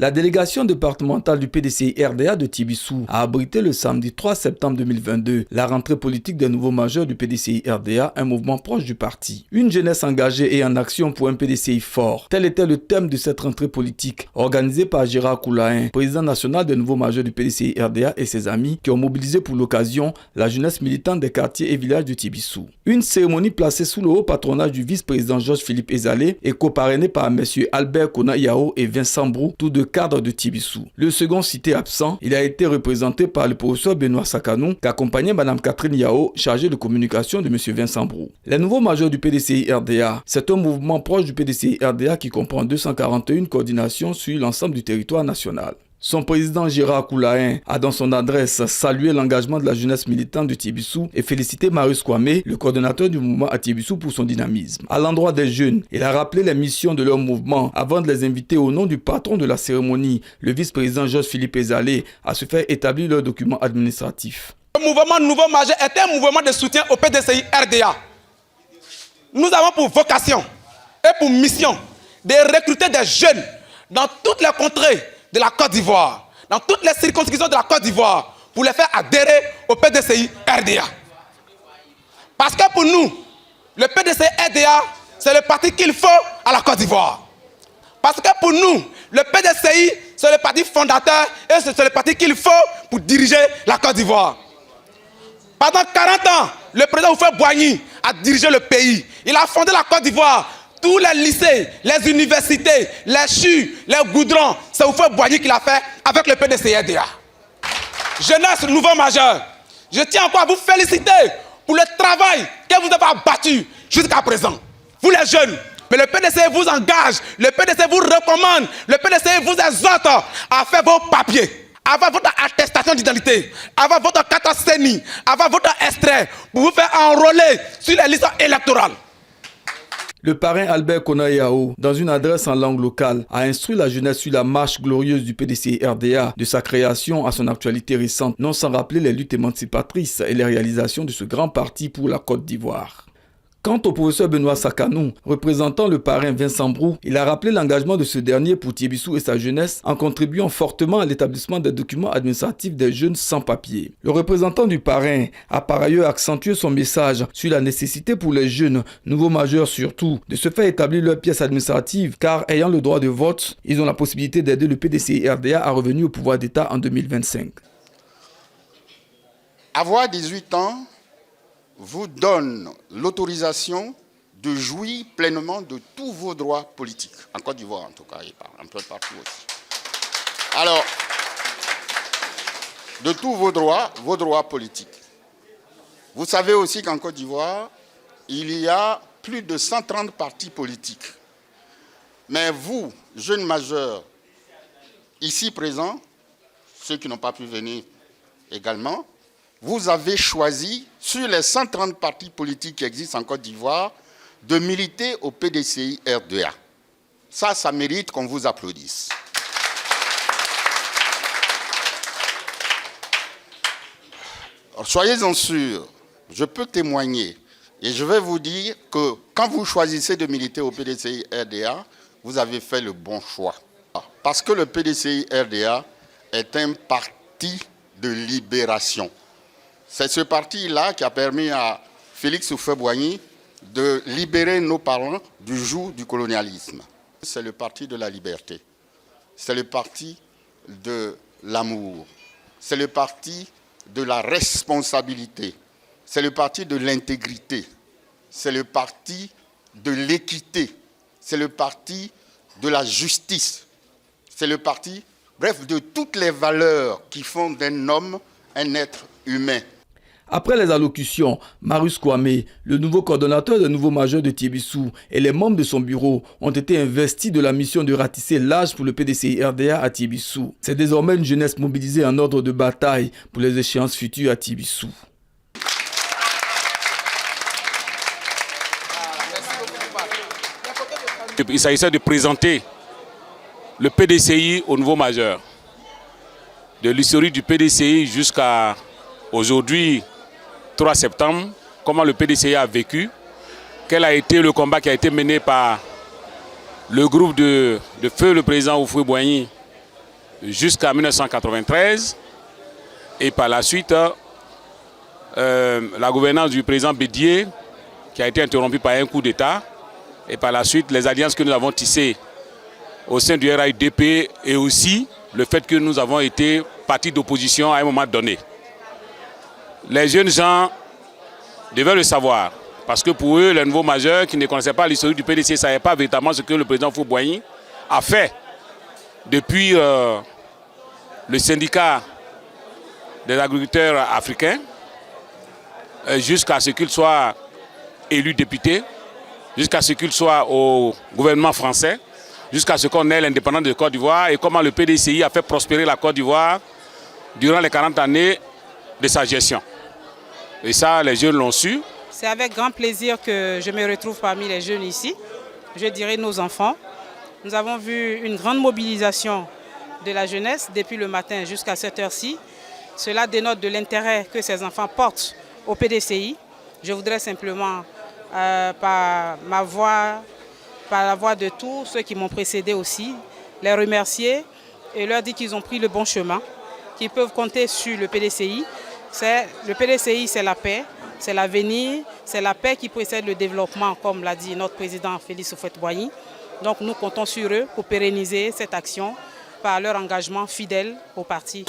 La délégation départementale du PDCI-RDA de Tibissou a abrité le samedi 3 septembre 2022 la rentrée politique des nouveaux majeurs du PDCI-RDA, un mouvement proche du parti. Une jeunesse engagée et en action pour un PDCI fort. Tel était le thème de cette rentrée politique organisée par Gérard Koulaïn, président national des nouveaux majeurs du PDCI-RDA et ses amis qui ont mobilisé pour l'occasion la jeunesse militante des quartiers et villages de Tibissou. Une cérémonie placée sous le haut patronage du vice-président Georges-Philippe Ezalé et coparrainée par M. Albert Kona Yao et Vincent Brou, tous deux cadre de Tibissou. Le second cité absent, il a été représenté par le professeur Benoît Sakanou qui accompagnait Mme Catherine Yao, chargée de communication de M. Vincent Brou. Les nouveaux majeurs du PDCI-RDA, c'est un mouvement proche du PDCI-RDA qui comprend 241 coordinations sur l'ensemble du territoire national. Son président Gérard Koulaïn a dans son adresse salué l'engagement de la jeunesse militante de Tibissou et félicité Marius Kwame, le coordonnateur du mouvement à Tibissou, pour son dynamisme. À l'endroit des jeunes, il a rappelé les missions de leur mouvement avant de les inviter au nom du patron de la cérémonie, le vice-président Georges-Philippe Ezalé, à se faire établir leurs documents administratifs. Le mouvement Nouveau Majeur est un mouvement de soutien au PDCI-RDA. Nous avons pour vocation et pour mission de recruter des jeunes dans toutes les contrées de la Côte d'Ivoire, dans toutes les circonscriptions de la Côte d'Ivoire, pour les faire adhérer au PDCI-RDA. Parce que pour nous, le PDCI-RDA, c'est le parti qu'il faut à la Côte d'Ivoire. Parce que pour nous, le PDCI, c'est le parti fondateur et c'est le parti qu'il faut pour diriger la Côte d'Ivoire. Pendant 40 ans, le président Houphouët-Boigny a dirigé le pays. Il a fondé la Côte d'Ivoire. Tous les lycées, les universités, les CHU, les goudrons, c'est Houphouët-Boigny qui l'a fait avec le PDCI-RDA. Jeunesse nouveau majeur, je tiens encore à vous féliciter pour le travail que vous avez abattu jusqu'à présent. Vous les jeunes, mais le PDCI vous engage, le PDCI vous recommande, le PDCI vous exhorte à faire vos papiers, à avoir votre attestation d'identité, à avoir votre carte CENI, à avoir votre extrait pour vous faire enrôler sur les listes électorales. Le parrain Albert Kona Yao, dans une adresse en langue locale, a instruit la jeunesse sur la marche glorieuse du PDCI-RDA, de sa création à son actualité récente, non sans rappeler les luttes émancipatrices et les réalisations de ce grand parti pour la Côte d'Ivoire. Quant au professeur Benoît Sakanou, représentant le parrain Vincent Brou, il a rappelé l'engagement de ce dernier pour Tibissou et sa jeunesse en contribuant fortement à l'établissement des documents administratifs des jeunes sans papier. Le représentant du parrain a par ailleurs accentué son message sur la nécessité pour les jeunes, nouveaux majeurs surtout, de se faire établir leurs pièces administratives car ayant le droit de vote, ils ont la possibilité d'aider le PDCI-RDA à revenir au pouvoir d'État en 2025. Avoir 18 ans vous donne l'autorisation de jouir pleinement de tous vos droits politiques. En Côte d'Ivoire, en tout cas, il parle un peu partout aussi. Alors, de tous vos droits politiques. Vous savez aussi qu'en Côte d'Ivoire, il y a plus de 130 partis politiques. Mais vous, jeunes majeurs, ici présents, ceux qui n'ont pas pu venir également, vous avez choisi, sur les 130 partis politiques qui existent en Côte d'Ivoire, de militer au PDCI-RDA. Ça mérite qu'on vous applaudisse. Alors, soyez-en sûrs, je peux témoigner et je vais vous dire que quand vous choisissez de militer au PDCI-RDA, vous avez fait le bon choix. Parce que le PDCI-RDA est un parti de libération. C'est ce parti-là qui a permis à Félix Houphouët-Boigny de libérer nos parents du joug du colonialisme. C'est le parti de la liberté. C'est le parti de l'amour. C'est le parti de la responsabilité. C'est le parti de l'intégrité. C'est le parti de l'équité. C'est le parti de la justice. C'est le parti, bref, de toutes les valeurs qui font d'un homme un être humain. Après les allocutions, Marius Kwame, le nouveau coordonnateur des nouveaux majeurs de Tibissou et les membres de son bureau ont été investis de la mission de ratisser l'âge pour le PDCI-RDA à Tibissou. C'est désormais une jeunesse mobilisée en ordre de bataille pour les échéances futures à Tibissou. Il s'agissait de présenter le PDCI au nouveau majeur. De l'historique du PDCI jusqu'à aujourd'hui, 3 septembre, comment le PDCI a vécu, quel a été le combat qui a été mené par le groupe de feu le président Houphouët-Boigny jusqu'à 1993. Et par la suite, la gouvernance du président Bédié, qui a été interrompue par un coup d'État. Et par la suite, les alliances que nous avons tissées au sein du RAIDP et aussi le fait que nous avons été parti d'opposition à un moment donné. Les jeunes gens devaient le savoir, parce que pour eux, les nouveaux majeurs qui ne connaissaient pas l'historique du PDC ne savaient pas véritablement ce que le président Houphouët-Boigny a fait depuis le syndicat des agriculteurs africains jusqu'à ce qu'il soit élu député, jusqu'à ce qu'il soit au gouvernement français, jusqu'à ce qu'on ait l'indépendance de Côte d'Ivoire et comment le PDCI a fait prospérer la Côte d'Ivoire durant les 40 années de sa gestion. Et ça, les jeunes l'ont su. C'est avec grand plaisir que je me retrouve parmi les jeunes ici, je dirais nos enfants. Nous avons vu une grande mobilisation de la jeunesse depuis le matin jusqu'à cette heure-ci. Cela dénote de l'intérêt que ces enfants portent au PDCI. Je voudrais simplement, par ma voix, par la voix de tous ceux qui m'ont précédé aussi, les remercier et leur dire qu'ils ont pris le bon chemin, qu'ils peuvent compter sur le PDCI. Le PDCI, c'est la paix, c'est l'avenir, c'est la paix qui précède le développement, comme l'a dit notre président Félix Houphouët-Boigny. Donc nous comptons sur eux pour pérenniser cette action par leur engagement fidèle au parti.